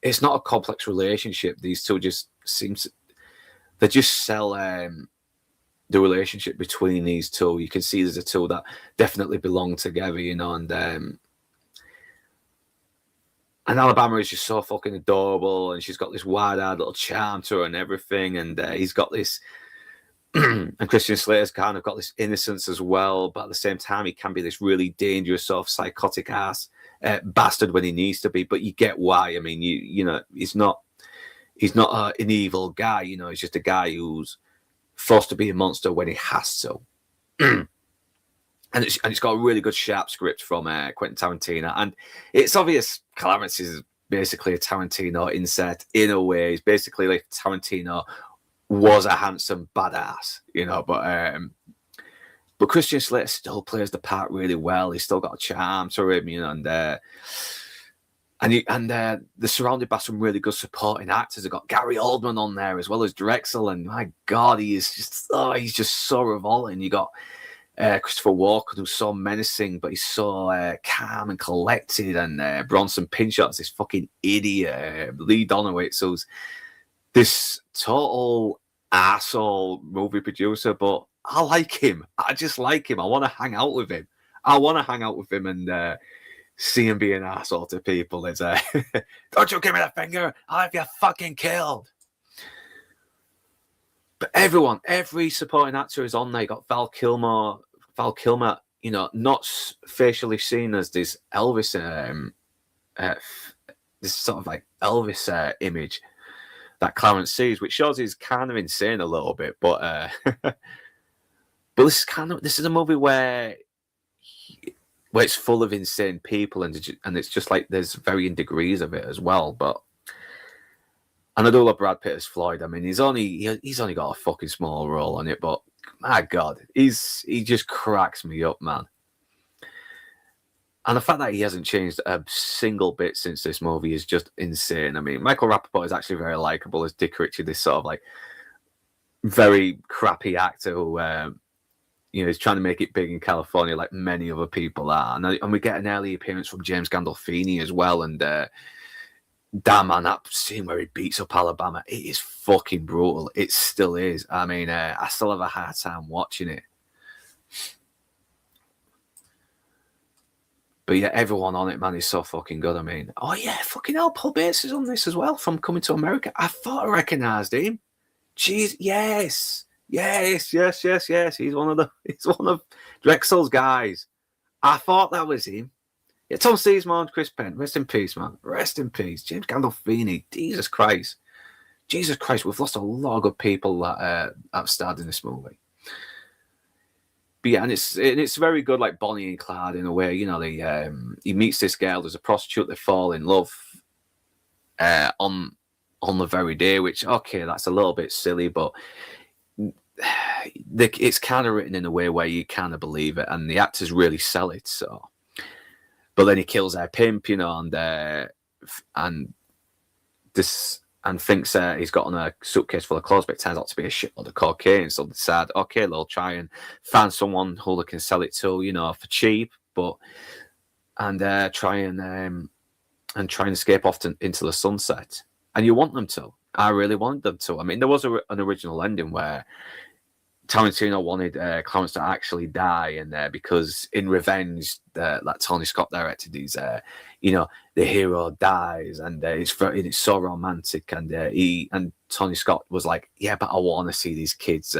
it's not a complex relationship. These two just they just sell the relationship between these two. You can see there's a two that definitely belong together, you know. And Alabama is just so fucking adorable, and she's got this wide-eyed little charm to her and everything. And he's got this, and Christian Slater's kind of got this innocence as well, but at the same time, he can be this really dangerous, sort of psychotic ass bastard when he needs to be. But you get why. I mean, you know, he's not an evil guy. You know, he's just a guy who's forced to be a monster when he has to. And it's got a really good sharp script from Quentin Tarantino, and it's obvious Clarence is basically a Tarantino insert in a way. He's basically like Tarantino was a handsome badass, you know. But Christian Slater still plays the part really well. He's still got a charm to him, you know. And and they're surrounded by some really good supporting actors. They've got Gary Oldman on there as well as Drexel, and my God, he's just so revolting. You got Christopher Walken, who's so menacing, but he's so calm and collected, and Bronson Pinchot's this fucking idiot. Lee Donowitz, who's this total asshole movie producer, but I like him. I just like him. I want to hang out with him. And see him be an asshole to people. It's don't you give me that finger, I'll have you fucking killed. But every supporting actor is on there. You got Val Kilmer, you know, not facially seen as this Elvis, this sort of like Elvis image that Clarence sees, which shows he's kind of insane a little bit. But but this is a movie where it's full of insane people, and it's just like there's varying degrees of it as well. And I do love Brad Pitt as Floyd. I mean, he's only got a fucking small role on it, but my God, he just cracks me up, man. And the fact that he hasn't changed a single bit since this movie is just insane. I mean, Michael Rappaport is actually very likable as Dick Ritchie, this sort of like very crappy actor who, you know, he's trying to make it big in California like many other people are. And we get an early appearance from James Gandolfini as well. And damn, man, that scene where he beats up Alabama, it is fucking brutal. It still is. I mean, I still have a hard time watching it. But yeah, everyone on it, man, is so fucking good. I mean, oh yeah, fucking hell, Paul Bates is on this as well from Coming to America. I thought I recognised him. Jeez, yes. He's one of Drexel's guys. I thought that was him. Yeah, Tom Sizemore and Chris Penn. Rest in peace, man. Rest in peace. James Gandolfini. Jesus Christ, we've lost a lot of good people that have starred in this movie. But yeah, and it's very good, like Bonnie and Clyde in a way. You know, he meets this girl. There's a prostitute. They fall in love on the very day. Which, okay, that's a little bit silly, but it's kind of written in a way where you kind of believe it, and the actors really sell it. So, but then he kills their pimp, you know, and thinks he's got on a suitcase full of clothes, but it turns out to be a shitload of cocaine. So they decide, okay, they'll try and find someone who they can sell it to, you know, for cheap, and try and escape off into the sunset. And you want them to. I really wanted them to. I mean, there was an original ending where Tarantino wanted Clarence to actually die, and because in revenge, that Tony Scott directed these, you know, the hero dies, and it's so romantic, and Tony Scott was like, yeah, but I want to see these kids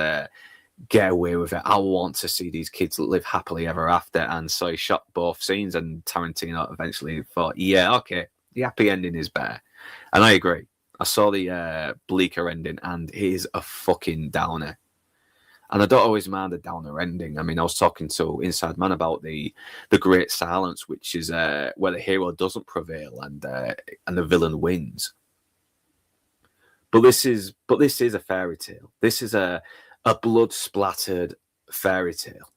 get away with it. I want to see these kids live happily ever after, and so he shot both scenes, and Tarantino eventually thought, yeah, okay, the happy ending is better, and I agree. I saw the bleaker ending, and it is a fucking downer. And I don't always mind a downer ending. I mean, I was talking to Inside Man about the Great Silence, which is where the hero doesn't prevail and the villain wins. But this is a fairy tale. This is a blood splattered fairy tale.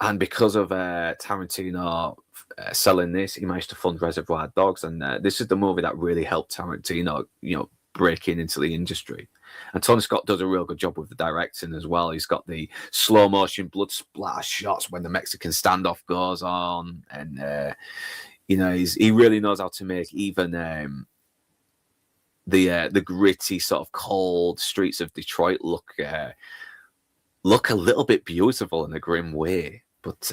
And because of Tarantino selling this, he managed to fund Reservoir Dogs, and this is the movie that really helped Tarantino, you know, breaking into the industry. And Tony Scott does a real good job with the directing as well. He's got the slow motion blood splatter shots when the Mexican standoff goes on, and you know, he really knows how to make even the gritty sort of cold streets of Detroit look a little bit beautiful in a grim way. But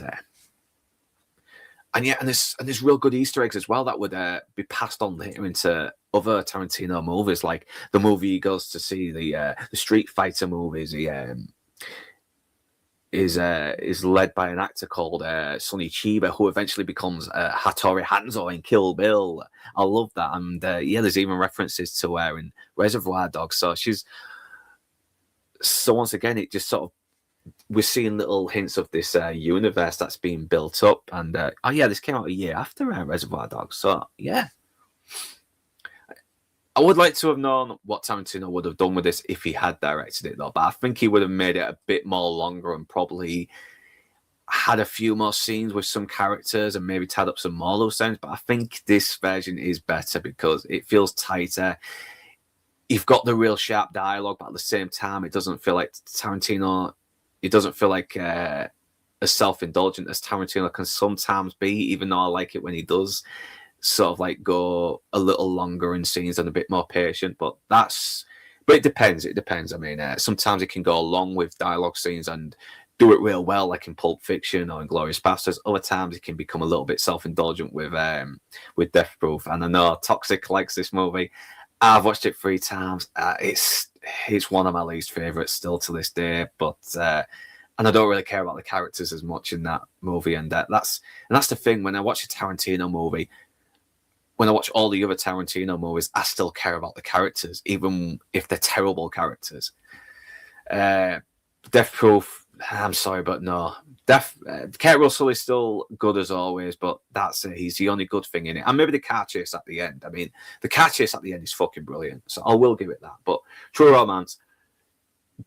and there's real good Easter eggs as well that would be passed on later into other Tarantino movies, like the movie he goes to see, the Street Fighter movies. He is led by an actor called Sonny Chiba, who eventually becomes Hattori Hanzo in Kill Bill. I love that, and yeah, there's even references to her in Reservoir Dogs. So once again, it just sort of, we're seeing little hints of this universe that's being built up. And oh yeah, this came out a year after Reservoir Dogs. So yeah, I would like to have known what Tarantino would have done with this if he had directed it, though. But I think he would have made it a bit more longer, and probably, had a few more scenes with some characters and maybe tied up some more loose ends. But I think this version is better because it feels tighter. You've got the real sharp dialogue, but at the same time, it doesn't feel like Tarantino. It doesn't feel like as self-indulgent as Tarantino can sometimes be, even though I like it when he does sort of like go a little longer in scenes and a bit more patient. But it depends. It depends. I mean, sometimes it can go along with dialogue scenes and do it real well, like in Pulp Fiction or in Glorious Bastards. Other times it can become a little bit self-indulgent with Death Proof. And I know Toxic likes this movie. I've watched it 3 times. It's one of my least favorites still to this day. But and I don't really care about the characters as much in that movie. And that's the thing. When I watch a Tarantino movie, when I watch all the other Tarantino movies, I still care about the characters, even if they're terrible characters. Death Proof, I'm sorry, but no. Kurt Russell is still good as always, but that's it. He's the only good thing in it. And maybe the car chase at the end. I mean, the car chase at the end is fucking brilliant. So I will give it that. But True Romance,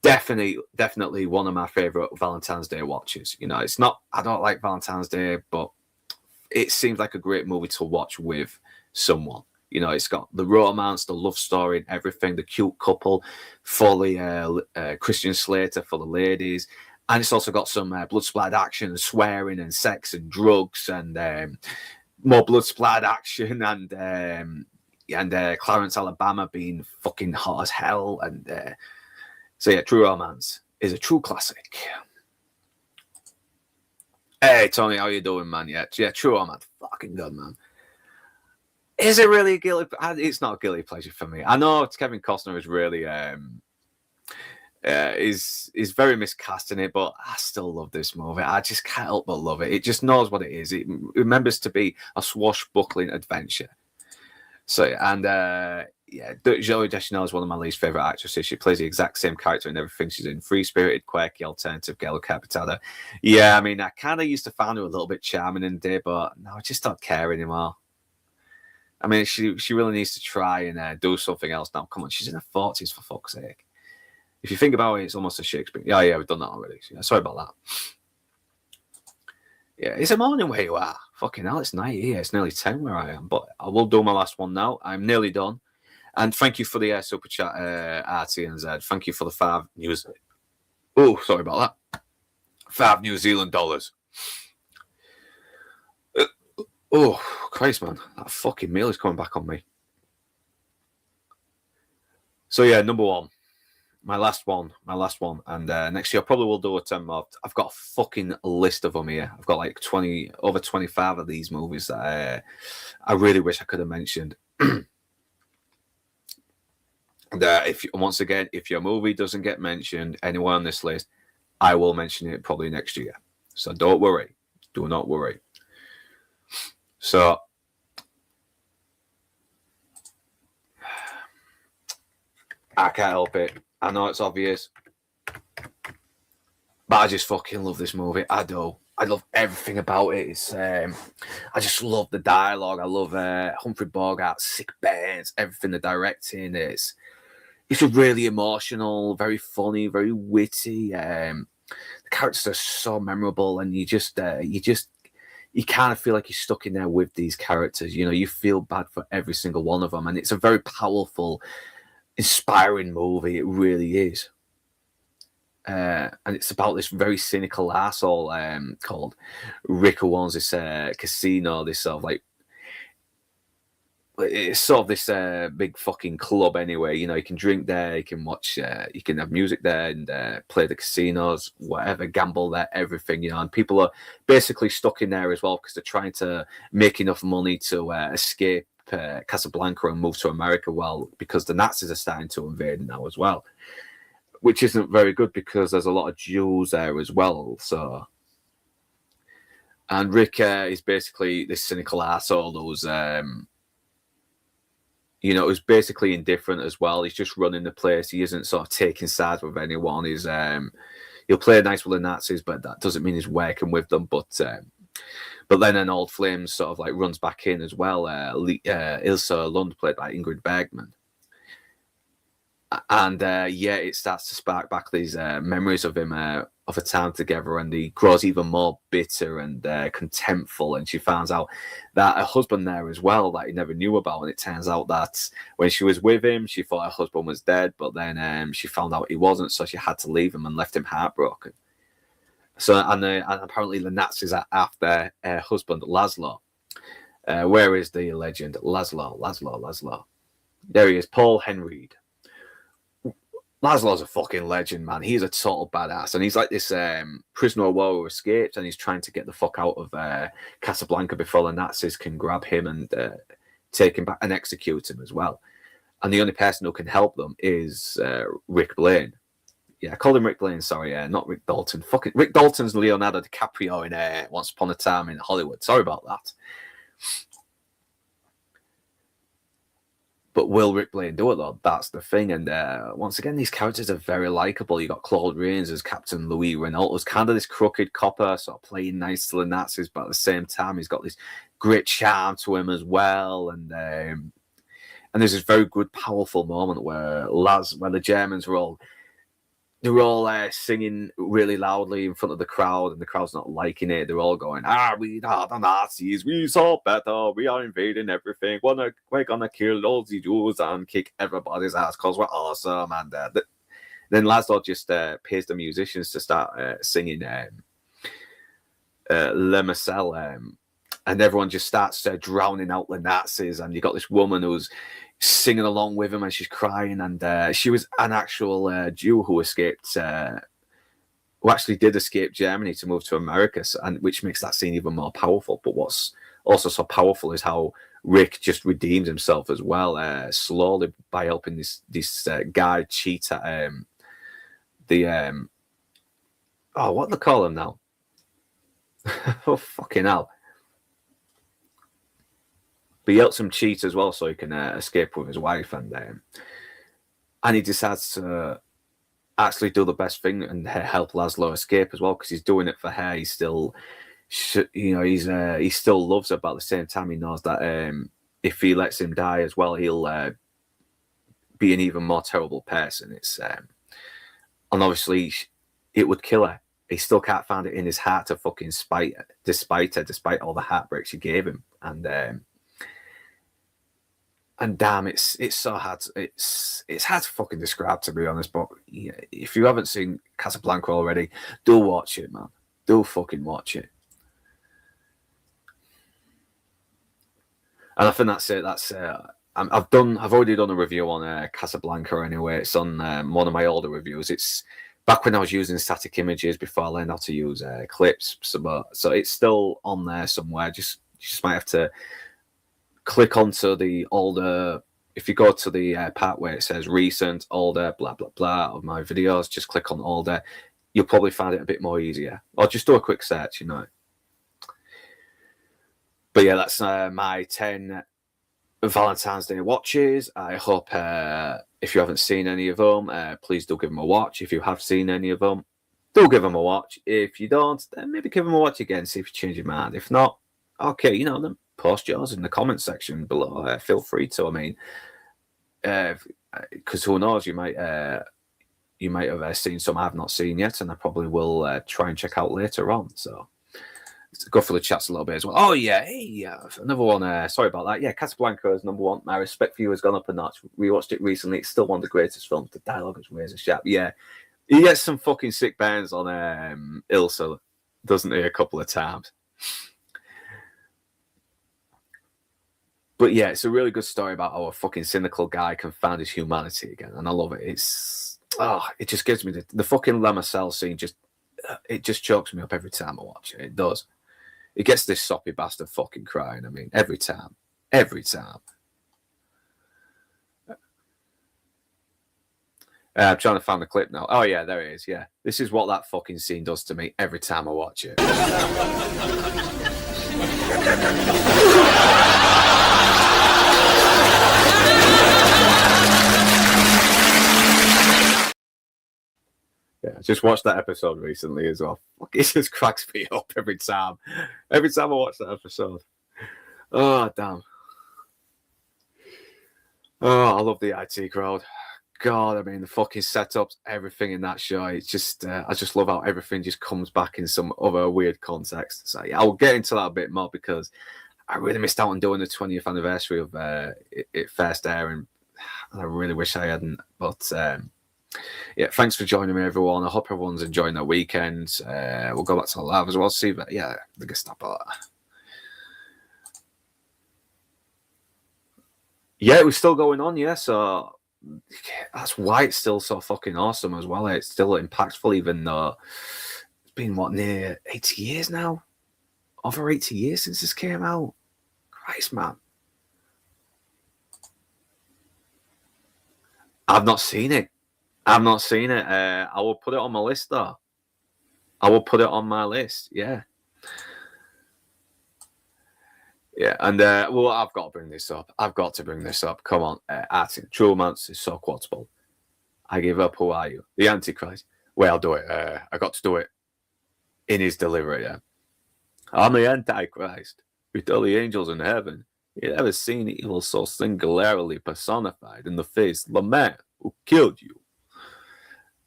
definitely one of my favorite Valentine's Day watches. You know, it's not, I don't like Valentine's Day, but it seems like a great movie to watch with someone. You know, it's got the romance, the love story, and everything, the cute couple for the Christian Slater for the ladies. And it's also got some blood splattered action and swearing and sex and drugs and more blood splattered action and Clarence, Alabama being fucking hot as hell. And so yeah, True Romance is a true classic. Hey Tony, how you doing, man? Yeah, True Romance, fucking good, man. Is it really a guilty? It's not a guilty pleasure for me. I know Kevin Costner is really is very miscast in it, but I still love this movie. I just can't help but love it. It just knows what it is. It remembers to be a swashbuckling adventure. So, and Zooey Deschanel is one of my least favorite actresses. She plays the exact same character in everything she's in. Free-spirited, quirky, alternative girl, Capitada. Yeah, I mean, I kind of used to find her a little bit charming in the day, but now I just don't care anymore. I mean, she really needs to try and do something else now. Come on, she's in her 40s, for fuck's sake. If you think about it, it's almost a Shakespeare. Yeah, we've done that already. Yeah, sorry about that. Yeah, it's a morning where you are. Fucking hell, it's night here. It's nearly 10 where I am. But I will do my last one now. I'm nearly done. And thank you for the super chat, RT and Z. Thank you for the 5 news. Oh, sorry about that. 5 New Zealand dollars. Oh, Christ, man. That fucking meal is coming back on me. So, yeah, number 1. My last one. And next year I probably will do a 10 more. I've got a fucking list of them here. I've got like over 25 of these movies that I really wish I could have mentioned. And if your movie doesn't get mentioned anywhere on this list, I will mention it probably next year. So don't worry. Do not worry. So I can't help it. I know it's obvious, but I just fucking love this movie. I do. I love everything about it. It's I just love the dialogue. I love Humphrey Bogart's sick bands, everything, the directing. It's a really emotional, very funny, very witty. The characters are so memorable, and you kind of feel like you're stuck in there with these characters. You know, you feel bad for every single one of them, and it's a very powerful, inspiring movie. It really is. And it's about this very cynical asshole called Rick, who owns this casino, this sort of like, it's sort of this big fucking club anyway. You know, you can drink there, you can watch, you can have music there and play the casinos, whatever, gamble there, everything, you know, and people are basically stuck in there as well because they're trying to make enough money to escape Casablanca and move to America, because the Nazis are starting to invade now as well, which isn't very good because there's a lot of Jews there as well. So, and Rick is basically this cynical asshole who's who's basically indifferent as well. He's just running the place. He isn't sort of taking sides with anyone. He's he'll play nice with the Nazis, but that doesn't mean he's working with them. But then an old flame sort of like runs back in as well. Ilsa Lund, played by Ingrid Bergman. And it starts to spark back these memories of him of a time together, and he grows even more bitter and contemptful. And she finds out that her husband there as well that he never knew about. And it turns out that when she was with him, she thought her husband was dead, but then she found out he wasn't, so she had to leave him and left him heartbroken. So and apparently the Nazis are after her husband Laszlo. Where is the legend? Laszlo. There he is, Paul Henreid. Laszlo's a fucking legend, man. He's a total badass. And he's like this prisoner of war who escaped, and he's trying to get the fuck out of Casablanca before the Nazis can grab him and take him back and execute him as well. And the only person who can help them is Rick Blaine. Yeah, I called him Rick Blaine, sorry, not Rick Dalton. Fucking Rick Dalton's Leonardo DiCaprio in Once Upon a Time in Hollywood. Sorry about that. But will Rick Blaine do it, though? That's the thing. And once again, these characters are very likable. You got Claude Rains as Captain Louis Renault, who's kind of this crooked copper, sort of playing nice to the Nazis, but at the same time, he's got this great charm to him as well. And there's this very good, powerful moment where the Germans were all singing really loudly in front of the crowd, and the crowd's not liking it. They're all going, we are the Nazis, we saw better, we are invading everything, we're gonna kill all the Jews and kick everybody's ass because we're awesome. And then Laszlo just pays the musicians to start singing Le Marcel, and everyone just starts drowning out the Nazis, and you got this woman who's singing along with him, and she's crying, and she was an actual Jew who escaped, who actually did escape Germany to move to America, and which makes that scene even more powerful. But what's also so powerful is how Rick just redeems himself as well, slowly, by helping this guy cheat at what do they call him now? Oh, fucking hell. But he helps him cheat as well so he can escape with his wife. And he decides to actually do the best thing and help Laszlo escape as well, because he's doing it for her. He still, he still loves her, but at the same time, he knows that if he lets him die as well, he'll be an even more terrible person. It's and obviously it would kill her. He still can't find it in his heart to fucking despite all the heartbreak she gave him. And damn, it's so hard. It's hard to fucking describe, to be honest. But yeah, if you haven't seen Casablanca already, do watch it, man. Do fucking watch it. And I think that's it. I've already done a review on Casablanca anyway. It's on one of my older reviews. It's back when I was using static images before I learned how to use clips. So it's still on there somewhere. You just might have to click onto the older. If you go to the part where it says recent, older, blah blah blah of my videos, just click on older. You'll probably find it a bit more easier, or just do a quick search, But yeah, that's my 10 Valentine's Day watches. I hope if you haven't seen any of them, please do give them a watch. If you have seen any of them, do give them a watch. If you don't, then maybe give them a watch again, see if you change your mind. If not, okay, then post yours in the comment section below. Feel free to. I mean, because who knows, you might have seen some I've not seen yet, and I probably will try and check out later on. So go for the chats a little bit as well. Oh yeah, hey, another one. Sorry about that. Yeah, Casablanca is number one. My respect for you has gone up a notch. We watched it recently. It's still one of the greatest films. The dialogue is razor sharp. Yeah, he gets some fucking sick bands on Ilsa, doesn't he? A couple of times. But yeah, it's a really good story about how a fucking cynical guy can find his humanity again, and I love it. It just gives me the fucking Le Marcel scene. It just chokes me up every time I watch it. It does. It gets this soppy bastard fucking crying. I mean, every time. I'm trying to find the clip now. Oh yeah, there it is. Yeah, this is what that fucking scene does to me every time I watch it. Yeah, I just watched that episode recently as well. It just cracks me up every time. Every time I watch that episode. Oh, damn. Oh, I love the IT crowd. God, I mean, the fucking setups, everything in that show. It's just, I just love how everything just comes back in some other weird context. So yeah, I'll get into that a bit more because I really missed out on doing the 20th anniversary of it first airing. And I really wish I hadn't. But yeah, thanks for joining me, everyone. I hope everyone's enjoying their weekend. We'll go back to the live as well. See, but yeah, the Gestapo. Yeah, it was still going on. Yeah, so that's why it's still so fucking awesome as well. It's still impactful, even though it's been what, near 80 years now. Over 80 years since this came out. Christ, man. I've not seen it. I will put it on my list, though. I will put it on my list. Yeah. Yeah, and well, I've got to bring this up. Come on, Artin, true romance is so quotable. I give up. Who are you? The Antichrist. Well, I'll do it. I got to do it in his delivery. Yeah, I'm the Antichrist. With all the angels in heaven, you never seen evil so singularly personified in the face of the man who killed you.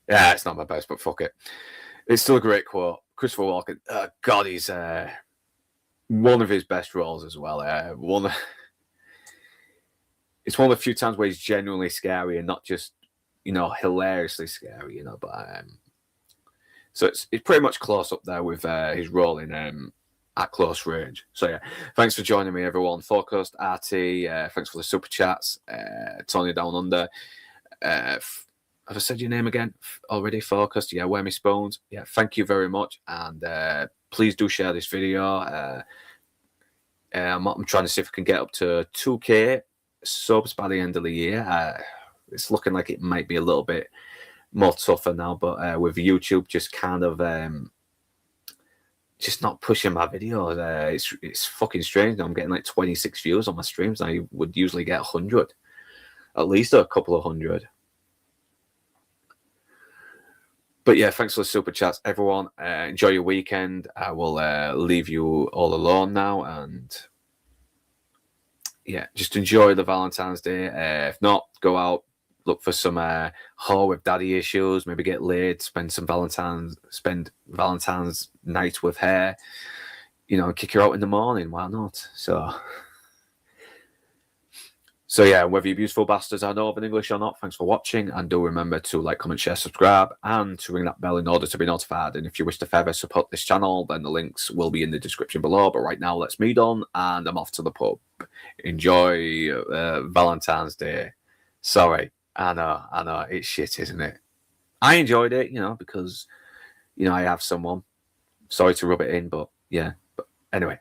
Yeah, it's not my best, but fuck it. It's still a great quote. Christopher Walken. God, he's one of his best roles as well. It's one of the few times where he's genuinely scary and not just, hilariously scary, But so it's pretty much close up there with his role in At Close Range. So yeah, thanks for joining me, everyone. Focused, RT, thanks for the super chats. Tony Down Under. Have I said your name again already? Focused, yeah. Wear Me Spoons, yeah. Thank you very much, and please do share this video. I'm trying to see if I can get up to 2K subs by the end of the year. It's looking like it might be a little bit more tougher now, but with YouTube just kind of just not pushing my videos. It's fucking strange. I'm getting like 26 views on my streams. I would usually get 100, at least a couple of hundred. But yeah, thanks for the super chats, everyone. Enjoy your weekend. I will leave you all alone now, and yeah, just enjoy the Valentine's Day. If not, go out, look for some whore with daddy issues, maybe get laid, spend Valentine's night with her, kick her out in the morning. Why not? So yeah, whether you beautiful bastards are Northern English or not, thanks for watching, and do remember to like, comment, share, subscribe, and to ring that bell in order to be notified. And if you wish to further support this channel, then the links will be in the description below. But right now, let's meet on, and I'm off to the pub. Enjoy Valentine's Day. Sorry, I know, it's shit, isn't it? I enjoyed it, because, I have someone. Sorry to rub it in, but yeah. But anyway.